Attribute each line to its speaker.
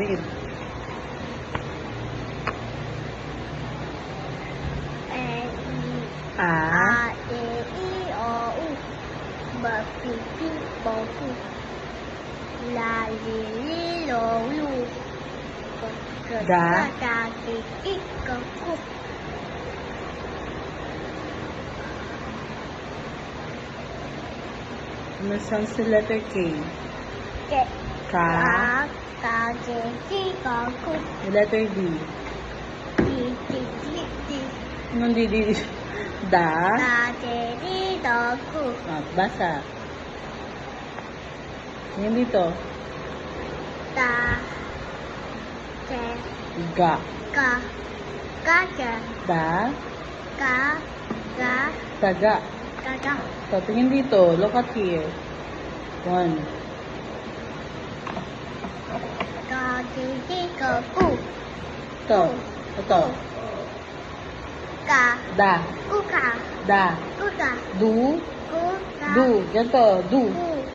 Speaker 1: Read. A.
Speaker 2: E, I, O, U. B, Q, Q, B, Q. La, Li, Li, Lo, Lu.
Speaker 1: Ga.
Speaker 2: Ga, Ki, Ki, Ko, Ku.
Speaker 1: Ano sound sa letter K?
Speaker 2: Ke.
Speaker 1: Ka.
Speaker 2: Ka, Ki, Ki, Ko, Ku.
Speaker 1: Letter D.
Speaker 2: Ki, Ki, Ki, Ki.
Speaker 1: Anong D? Da.
Speaker 2: Da, Ki, Ki, Do, Ku.
Speaker 1: Basa. Yan dito.
Speaker 2: Da, Ke,
Speaker 1: Ga.
Speaker 2: Ka. Ka, Ke.
Speaker 1: Da.
Speaker 2: Ka, Ga,
Speaker 1: Taga.
Speaker 2: Ga, Ga.
Speaker 1: So, tingin dito. Look at here. 1.
Speaker 2: Ga, Ki, Ki, Ko, Ku.
Speaker 1: Ito. Ito.
Speaker 2: Ka.
Speaker 1: Da.
Speaker 2: Ku, Ka.
Speaker 1: Da.
Speaker 2: Ku, Ka.
Speaker 1: Du.
Speaker 2: Ku, Ka.
Speaker 1: Du. Ganito. Du.
Speaker 2: Ku,